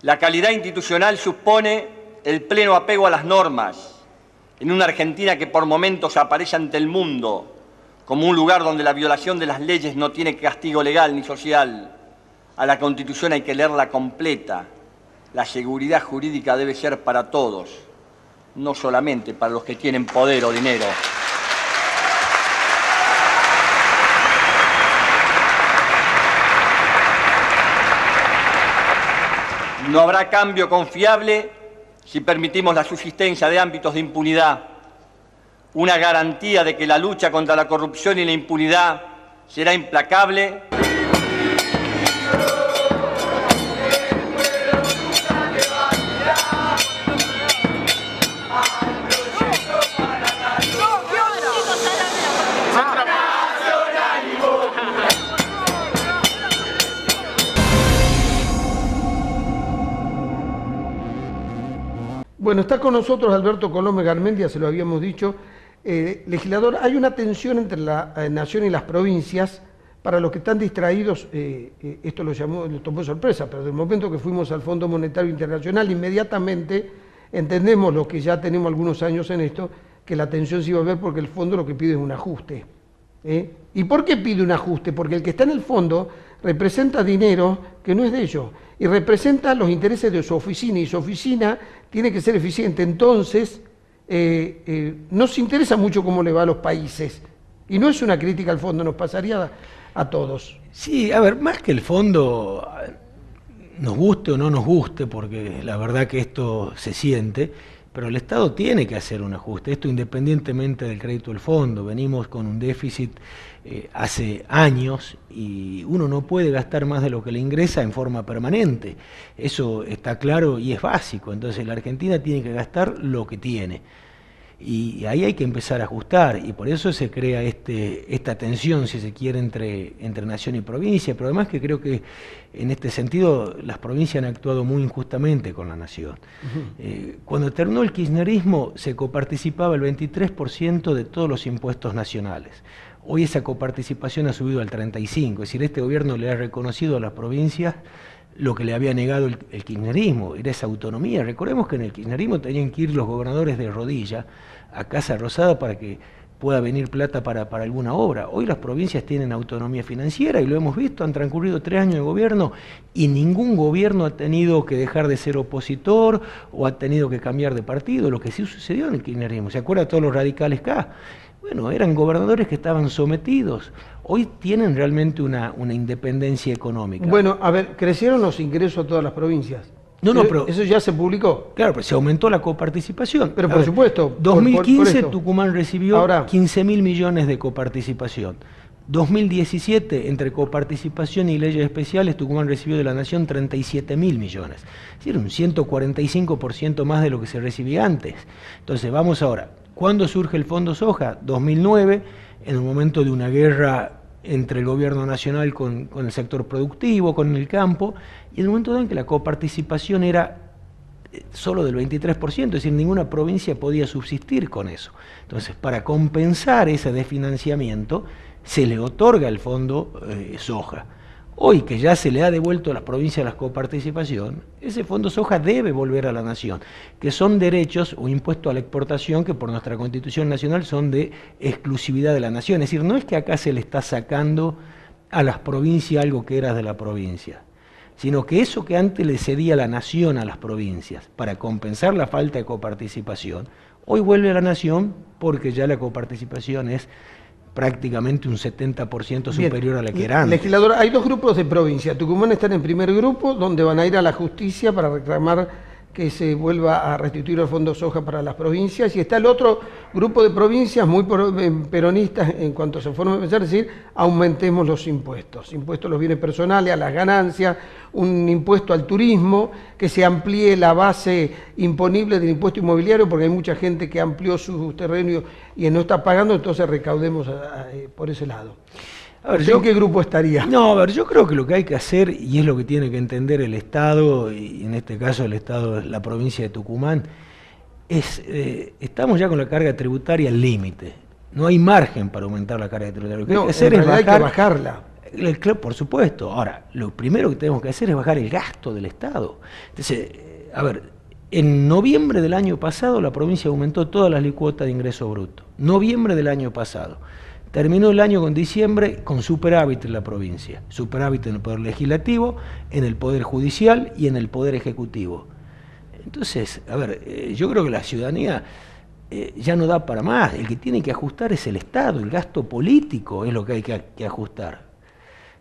La calidad institucional supone el pleno apego a las normas, en una Argentina que por momentos aparece ante el mundo como un lugar donde la violación de las leyes no tiene castigo legal ni social. A la Constitución hay que leerla completa. La seguridad jurídica debe ser para todos, no solamente para los que tienen poder o dinero. No habrá cambio confiable si permitimos la subsistencia de ámbitos de impunidad. Una garantía de que la lucha contra la corrupción y la impunidad será implacable. Bueno, está con nosotros Alberto Colomé Garmendia, se lo habíamos dicho. Legislador, hay una tensión entre la nación y las provincias. Para los que están distraídos, esto lo tomó sorpresa, pero desde el momento que fuimos al Fondo Monetario Internacional, inmediatamente entendemos, los que ya tenemos algunos años en esto, que la tensión se iba a ver porque el fondo lo que pide es un ajuste. ¿Y por qué pide un ajuste? Porque el que está en el fondo representa dinero que no es de ellos y representa los intereses de su oficina, y su oficina tiene que ser eficiente. Entonces, nos interesa mucho cómo le va a los países, y no es una crítica al fondo, nos pasaría a todos. Sí, a ver, más que el fondo, nos guste o no nos guste, porque la verdad que esto se siente, pero el Estado tiene que hacer un ajuste, esto independientemente del crédito del fondo. Venimos con un déficit hace años y uno no puede gastar más de lo que le ingresa en forma permanente. Eso está claro y es básico. Entonces la Argentina tiene que gastar lo que tiene. Y ahí hay que empezar a ajustar, y por eso se crea esta tensión, si se quiere, entre nación y provincia, pero además que creo que en este sentido las provincias han actuado muy injustamente con la nación. Cuando terminó el kirchnerismo se coparticipaba el 23% de todos los impuestos nacionales. Hoy esa coparticipación ha subido al 35%, es decir, este gobierno le ha reconocido a las provincias lo que le había negado el kirchnerismo, era esa autonomía. Recordemos que en el kirchnerismo tenían que ir los gobernadores de rodilla a Casa Rosada para que pueda venir plata para alguna obra. Hoy las provincias tienen autonomía financiera y lo hemos visto, han transcurrido 3 años de gobierno y ningún gobierno ha tenido que dejar de ser opositor o ha tenido que cambiar de partido, lo que sí sucedió en el kirchnerismo. ¿Se acuerdan todos los radicales acá? Bueno, eran gobernadores que estaban sometidos. Hoy tienen realmente una independencia económica. Bueno, a ver, ¿crecieron los ingresos a todas las provincias? No, pero eso ya se publicó. Claro, pero se aumentó la coparticipación. Pero por supuesto. 2015 Tucumán recibió ahora 15.000 millones de coparticipación. 2017, entre coparticipación y leyes especiales, Tucumán recibió de la Nación 37.000 millones. Es decir, un 145% más de lo que se recibía antes. Entonces, vamos ahora. ¿Cuándo surge el Fondo Soja? 2009, en un momento de una guerra entre el gobierno nacional con el sector productivo, con el campo, y en el momento en que la coparticipación era solo del 23%, es decir, ninguna provincia podía subsistir con eso. Entonces, para compensar ese desfinanciamiento, se le otorga el Fondo Soja. Hoy que ya se le ha devuelto a las provincias la coparticipación, ese Fondo Soja debe volver a la Nación, que son derechos o impuestos a la exportación que por nuestra Constitución Nacional son de exclusividad de la Nación. Es decir, no es que acá se le está sacando a las provincias algo que era de la provincia, sino que eso que antes le cedía la Nación a las provincias para compensar la falta de coparticipación, hoy vuelve a la Nación porque ya la coparticipación es prácticamente un 70% superior a la que era antes. Legislador, hay 2 grupos de provincia. Tucumán está en el primer grupo, donde van a ir a la justicia para reclamar que se vuelva a restituir el Fondo Soja para las provincias, y está el otro grupo de provincias muy peronistas en cuanto a su forma de pensar, es decir, aumentemos los impuestos a los bienes personales, a las ganancias, un impuesto al turismo, que se amplíe la base imponible del impuesto inmobiliario, porque hay mucha gente que amplió sus terrenos y no está pagando, entonces recaudemos por ese lado. A ver, ¿En qué grupo estaría? No, a ver, yo creo que lo que hay que hacer, y es lo que tiene que entender el Estado, y en este caso el Estado, la provincia de Tucumán, es, estamos ya con la carga tributaria al límite. No hay margen para aumentar la carga tributaria. Lo que hay que hacer es hay que bajarla. Claro, por supuesto. Ahora, lo primero que tenemos que hacer es bajar el gasto del Estado. Entonces, a ver, en noviembre del año pasado la provincia aumentó todas las alícuotas de ingreso bruto. Noviembre del año pasado. Terminó el año con diciembre con superávit en la provincia. Superávit en el Poder Legislativo, en el Poder Judicial y en el Poder Ejecutivo. Entonces, a ver, yo creo que la ciudadanía ya no da para más. El que tiene que ajustar es el Estado, el gasto político es lo que hay que ajustar.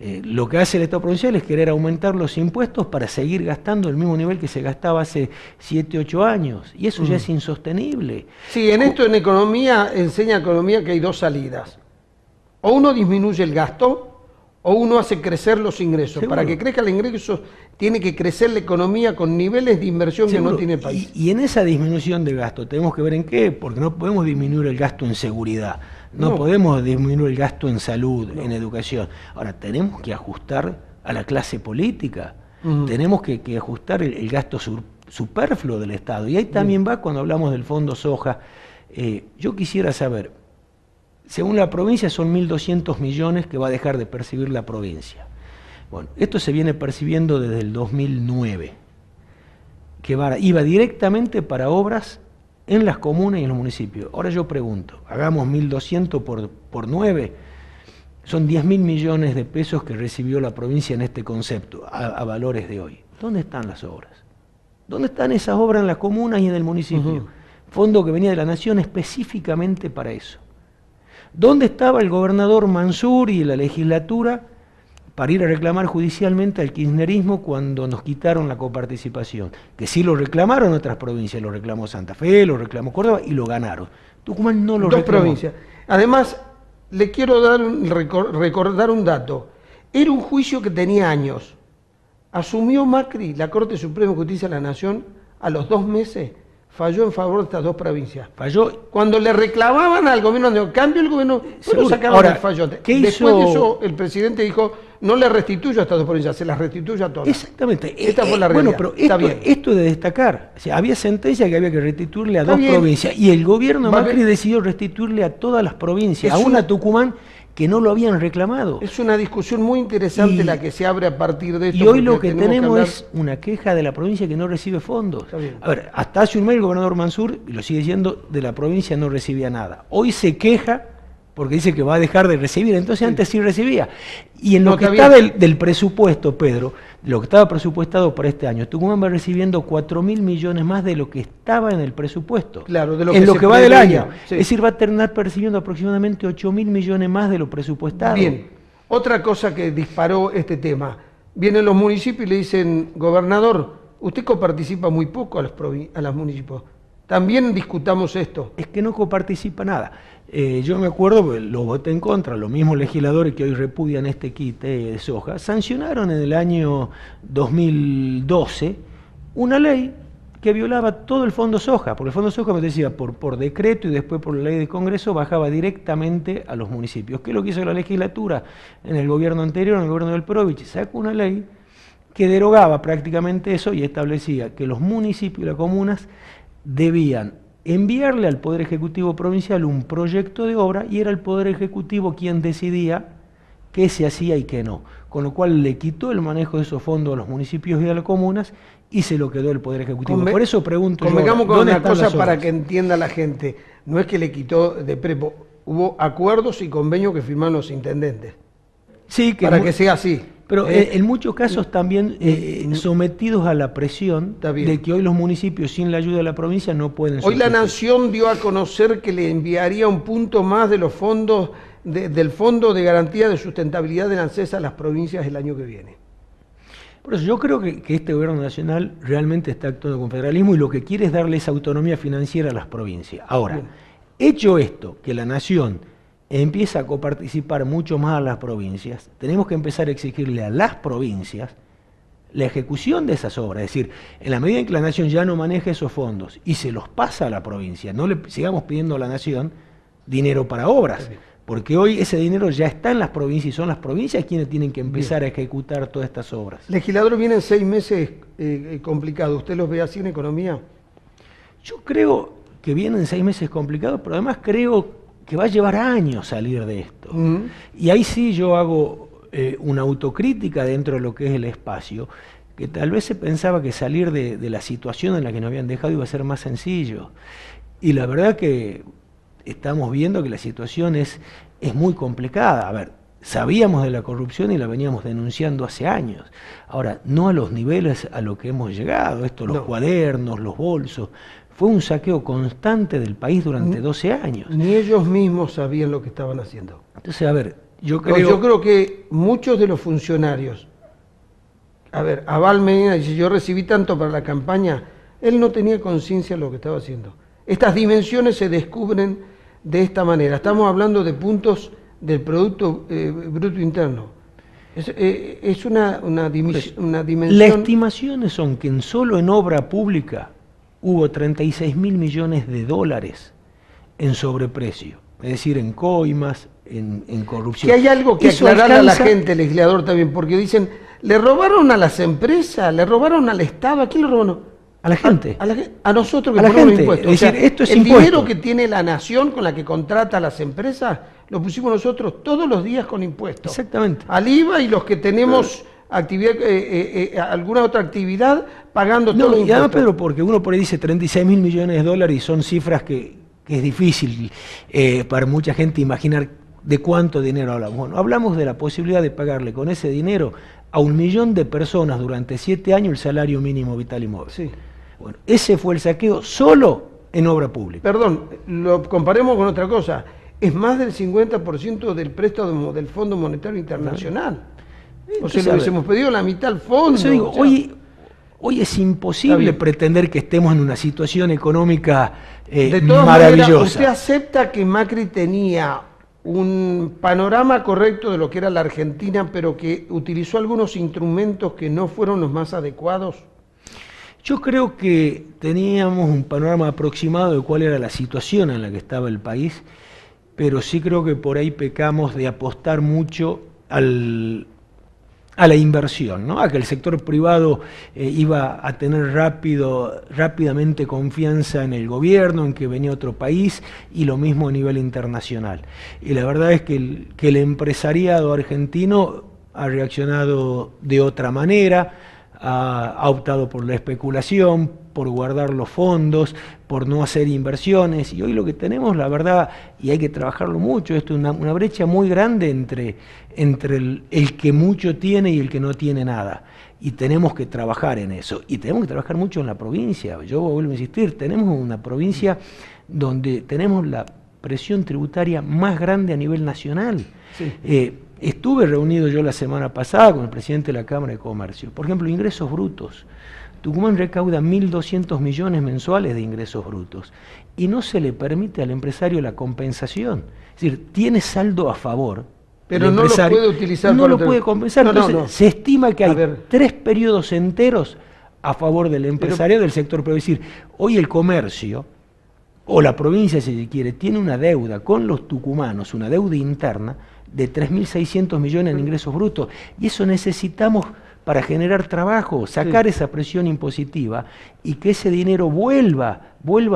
Lo que hace el Estado provincial es querer aumentar los impuestos para seguir gastando el mismo nivel que se gastaba hace 7, 8 años. Y eso ya es insostenible. Sí, en esto en economía, enseña economía que hay dos salidas. O uno disminuye el gasto, o uno hace crecer los ingresos. Seguro. Para que crezca el ingreso, tiene que crecer la economía con niveles de inversión Seguro. que no tiene el país. Y en esa disminución de gasto tenemos que ver en qué, porque no podemos disminuir el gasto en seguridad, no podemos disminuir el gasto en salud, en educación. Ahora, tenemos que ajustar a la clase política, tenemos que ajustar el gasto superfluo del Estado. Y ahí también va cuando hablamos del Fondo Soja. Yo quisiera saber, según la provincia son 1.200 millones que va a dejar de percibir la provincia. Bueno, esto se viene percibiendo desde el 2009, que iba directamente para obras en las comunas y en los municipios. Ahora yo pregunto, hagamos 1.200 por 9, son 10.000 millones de pesos que recibió la provincia en este concepto, a valores de hoy. ¿Dónde están las obras? ¿Dónde están esas obras en las comunas y en el municipio? Fondo que venía de la Nación específicamente para eso. ¿Dónde estaba el gobernador Mansur y la legislatura para ir a reclamar judicialmente al kirchnerismo cuando nos quitaron la coparticipación? Que sí lo reclamaron otras provincias, lo reclamó Santa Fe, lo reclamó Córdoba y lo ganaron. Tucumán no lo reclamó. Dos provincias. Además, le quiero recordar un dato. Era un juicio que tenía años. Asumió Macri, la Corte Suprema de Justicia de la Nación, a los 2 meses. Falló en favor de estas dos provincias. Falló. Cuando le reclamaban al gobierno, de cambio el gobierno, lo sacaban Ahora, del fallo. ¿qué Después de hizo? eso, el presidente dijo, no le restituyo a estas dos provincias, se las restituyo a todas. Exactamente. Esta fue la realidad. Bueno, pero esto es de destacar. O sea, había sentencia que había que restituirle a dos provincias y el gobierno Macri decidió restituirle a todas las provincias, aún a Tucumán, que no lo habían reclamado. Es una discusión muy interesante la que se abre a partir de esto. Y hoy lo que tenemos es una queja de la provincia que no recibe fondos. A ver, hasta hace un mes el gobernador Mansur, y lo sigue diciendo, de la provincia no recibía nada. Hoy se queja porque dice que va a dejar de recibir, entonces antes sí recibía. Y en lo que está del presupuesto, Pedro, lo que estaba presupuestado para este año, Tucumán va recibiendo 4.000 millones más de lo que estaba en el presupuesto. Claro, de lo en que lo que va del año. Sí. Es decir, va a terminar percibiendo aproximadamente 8.000 millones más de lo presupuestado. Bien, otra cosa que disparó este tema. Vienen los municipios y le dicen, gobernador, usted coparticipa muy poco a los municipios. También discutamos esto. Es que no coparticipa nada. Yo me acuerdo, lo voté en contra, los mismos legisladores que hoy repudian este quite de soja, sancionaron en el año 2012 una ley que violaba todo el Fondo Soja, porque el Fondo Soja, me decía, por decreto y después por la ley de Congreso, bajaba directamente a los municipios. ¿Qué es lo que hizo la legislatura en el gobierno anterior, en el gobierno del Provich? Sacó una ley que derogaba prácticamente eso y establecía que los municipios y las comunas debían enviarle al Poder Ejecutivo Provincial un proyecto de obra y era el Poder Ejecutivo quien decidía qué se hacía y qué no. Con lo cual le quitó el manejo de esos fondos a los municipios y a las comunas y se lo quedó el Poder Ejecutivo. Por eso pregunto yo, convengamos con ¿dónde una están cosa las obras? para que entienda la gente. No es que le quitó de prepo, hubo acuerdos y convenios que firmaron los intendentes. Sí, para que sea así. Pero en muchos casos también sometidos a la presión de que hoy los municipios sin la ayuda de la provincia no pueden Hoy la Nación dio a conocer que le enviaría un punto más de los fondos del Fondo de Garantía de Sustentabilidad de la ANSES a las provincias el año que viene. Por eso yo creo que este gobierno nacional realmente está actuando con federalismo y lo que quiere es darle esa autonomía financiera a las provincias. Ahora, hecho esto, que la Nación empieza a coparticipar mucho más a las provincias, tenemos que empezar a exigirle a las provincias la ejecución de esas obras. Es decir, en la medida en que la Nación ya no maneja esos fondos y se los pasa a la provincia, no le sigamos pidiendo a la Nación dinero para obras, porque hoy ese dinero ya está en las provincias y son las provincias quienes tienen que empezar a ejecutar todas estas obras. Legislador, vienen 6 meses complicados. ¿Usted los ve así en economía? Yo creo que vienen 6 meses complicados, pero además creo que va a llevar años salir de esto. Y ahí sí yo hago una autocrítica dentro de lo que es el espacio, que tal vez se pensaba que salir de la situación en la que nos habían dejado iba a ser más sencillo. Y la verdad que estamos viendo que la situación es muy complicada. A ver, sabíamos de la corrupción y la veníamos denunciando hace años. Ahora, no a los niveles a los que hemos llegado, los cuadernos, los bolsos. Fue un saqueo constante del país durante 12 años. Ni ellos mismos sabían lo que estaban haciendo. Entonces, a ver, yo creo que muchos de los funcionarios, a ver, Abal Medina dice, yo recibí tanto para la campaña, él no tenía conciencia de lo que estaba haciendo. Estas dimensiones se descubren de esta manera. Estamos hablando de puntos del Producto Bruto Interno. Es una dimensión... Las estimaciones son que solo en obra pública hubo 36.000 millones de dólares en sobreprecio, es decir, en coimas, en corrupción. Que hay algo que aclararle a la gente, legislador, también, porque dicen, le robaron a las empresas, le robaron al Estado, ¿a quién le robaron? A la gente. A nosotros que a ponemos gente. impuestos. Es decir, esto es el impuesto. Dinero que tiene la nación con la que contrata a las empresas, lo pusimos nosotros todos los días con impuestos. Exactamente. Al IVA y los que tenemos actividad, alguna otra actividad, pagando todos los impuestos. Y además, Pedro, porque uno por ahí dice 36.000 millones de dólares y son cifras que es difícil para mucha gente imaginar de cuánto dinero hablamos. Bueno, hablamos de la posibilidad de pagarle con ese dinero a 1 millón de personas durante 7 años el salario mínimo vital y móvil. Sí. Bueno, ese fue el saqueo solo en obra pública. Perdón, lo comparemos con otra cosa. Es más del 50% del préstamo del Fondo Monetario Internacional. O sea, le hubiésemos pedido la mitad al fondo. Eso digo, hoy es imposible pretender que estemos en una situación económica de todas maravillosa. Maneras, ¿usted acepta que Macri tenía un panorama correcto de lo que era la Argentina, pero que utilizó algunos instrumentos que no fueron los más adecuados? Yo creo que teníamos un panorama aproximado de cuál era la situación en la que estaba el país, pero sí creo que por ahí pecamos de apostar mucho a la inversión, ¿no? A que el sector privado iba a tener rápidamente confianza en el gobierno, en que venía otro país, y lo mismo a nivel internacional. Y la verdad es que el empresariado argentino ha reaccionado de otra manera, ha optado por la especulación, por guardar los fondos, por no hacer inversiones, y hoy lo que tenemos, la verdad, y hay que trabajarlo mucho, esto es una brecha muy grande entre el que mucho tiene y el que no tiene nada, y tenemos que trabajar en eso, y tenemos que trabajar mucho en la provincia. Yo vuelvo a insistir, tenemos una provincia donde tenemos la presión tributaria más grande a nivel nacional. Sí. Estuve reunido yo la semana pasada con el presidente de la Cámara de Comercio. Por ejemplo, ingresos brutos. Tucumán recauda 1.200 millones mensuales de ingresos brutos y no se le permite al empresario la compensación. Es decir, tiene saldo a favor. Pero no lo puede utilizar. No lo puede compensar. Entonces, se estima que hay 3 periodos enteros a favor del empresario del sector privado. Es decir, hoy el comercio, o la provincia si se quiere, tiene una deuda con los tucumanos, una deuda interna, de 3.600 millones en ingresos brutos, y eso necesitamos para generar trabajo, sacar esa presión impositiva y que ese dinero vuelva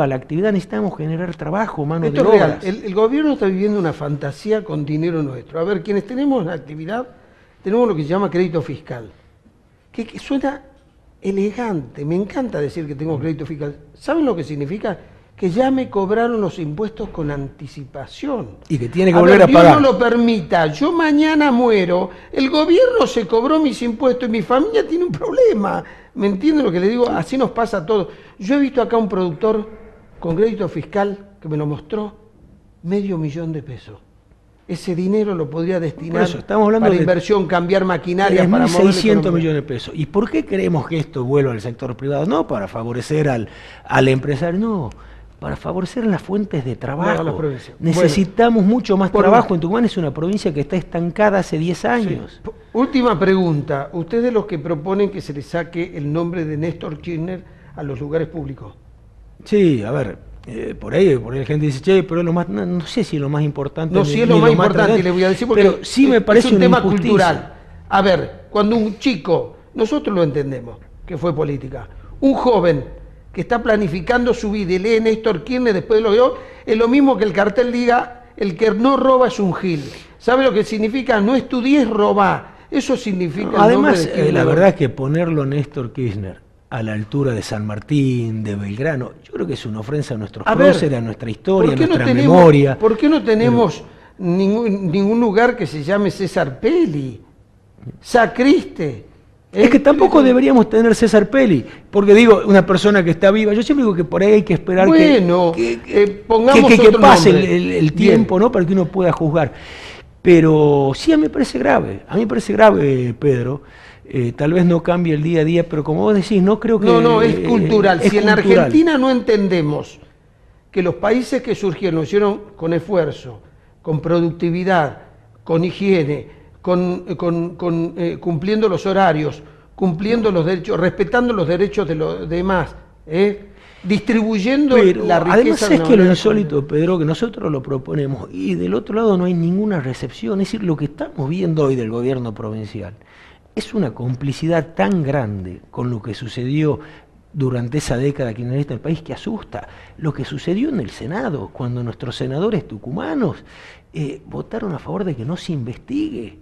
a la actividad. Necesitamos generar trabajo, mano de obra. El gobierno está viviendo una fantasía con dinero nuestro. A ver, quienes tenemos la actividad, tenemos lo que se llama crédito fiscal, que suena elegante, me encanta decir que tengo crédito fiscal. ¿Saben lo que significa? Que ya me cobraron los impuestos con anticipación. Y que tiene que volver a pagar. Dios no lo permita, yo mañana muero, el gobierno se cobró mis impuestos y mi familia tiene un problema. ¿Me entienden lo que le digo? Así nos pasa a todos. Yo he visto acá un productor con crédito fiscal que me lo mostró, $500.000 de pesos. Ese dinero lo podría destinar para inversión, cambiar maquinaria, para mover 600 millones de pesos. ¿Y por qué creemos que esto vuelva al sector privado? No para favorecer al empresario, no. Para favorecer las fuentes de trabajo. Necesitamos mucho más trabajo. En Tucumán es una provincia que está estancada hace 10 años. Sí. Última pregunta. ¿Usted es de los que proponen que se le saque el nombre de Néstor Kirchner a los lugares públicos? Sí, a ver, por ahí la gente dice, che, pero es lo más, no sé si es lo más importante. No, sí es lo más importante, le voy a decir, porque pero sí me parece es un tema cultural. A ver, cuando un chico, nosotros lo entendemos, que fue política, un joven que está planificando su vida y lee Néstor Kirchner, después lo veo, es lo mismo que el cartel diga, el que no roba es un gil. ¿Sabe lo que significa? No estudies, robá. Eso significa... Además, la verdad es que ponerlo a Néstor Kirchner a la altura de San Martín, de Belgrano, yo creo que es una ofensa a nuestros próceres, a nuestra historia, a nuestra memoria. ¿Por qué no tenemos ningún lugar que se llame César Pelli? Sacriste. Es que tampoco deberíamos tener César Pelli, porque digo, una persona que está viva, yo siempre digo que por ahí hay que esperar que pase el tiempo, ¿no? Para que uno pueda juzgar. Pero sí, a mí me parece grave, Pedro. Tal vez no cambie el día a día, pero como vos decís, no creo que... No, es cultural. Si en Argentina no entendemos que los países que surgieron lo hicieron con esfuerzo, con productividad, con higiene, cumpliendo los horarios, cumpliendo los derechos, respetando los derechos de los demás, distribuyendo la riqueza. Además es que lo insólito, Pedro, que nosotros lo proponemos y del otro lado no hay ninguna recepción. Es decir, lo que estamos viendo hoy del gobierno provincial es una complicidad tan grande con lo que sucedió durante esa década kirchnerista en el país que asusta. Lo que sucedió en el Senado, cuando nuestros senadores tucumanos votaron a favor de que no se investigue.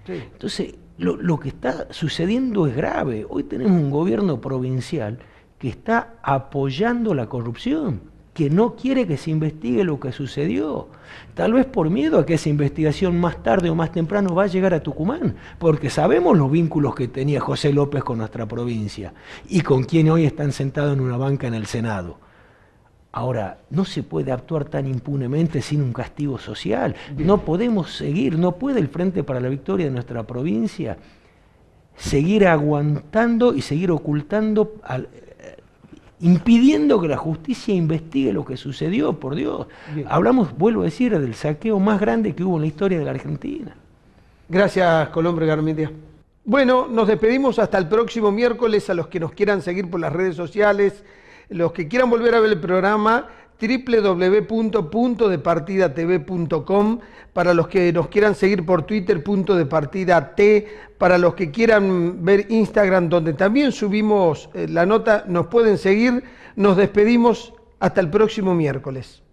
Sí. Entonces, lo que está sucediendo es grave. Hoy tenemos un gobierno provincial que está apoyando la corrupción, que no quiere que se investigue lo que sucedió. Tal vez por miedo a que esa investigación más tarde o más temprano va a llegar a Tucumán, porque sabemos los vínculos que tenía José López con nuestra provincia y con quien hoy están sentados en una banca en el Senado. Ahora, no se puede actuar tan impunemente sin un castigo social. No podemos seguir, no puede el Frente para la Victoria de nuestra provincia seguir aguantando y seguir ocultando, impidiendo que la justicia investigue lo que sucedió, por Dios. Bien. Hablamos, vuelvo a decir, del saqueo más grande que hubo en la historia de la Argentina. Gracias, Colombre Garmendia. Bueno, nos despedimos hasta el próximo miércoles. A los que nos quieran seguir por las redes sociales, los que quieran volver a ver el programa, www.puntodepartidatv.com, para los que nos quieran seguir por Twitter, @puntodepartidat, para los que quieran ver Instagram, donde también subimos la nota, nos pueden seguir. Nos despedimos hasta el próximo miércoles.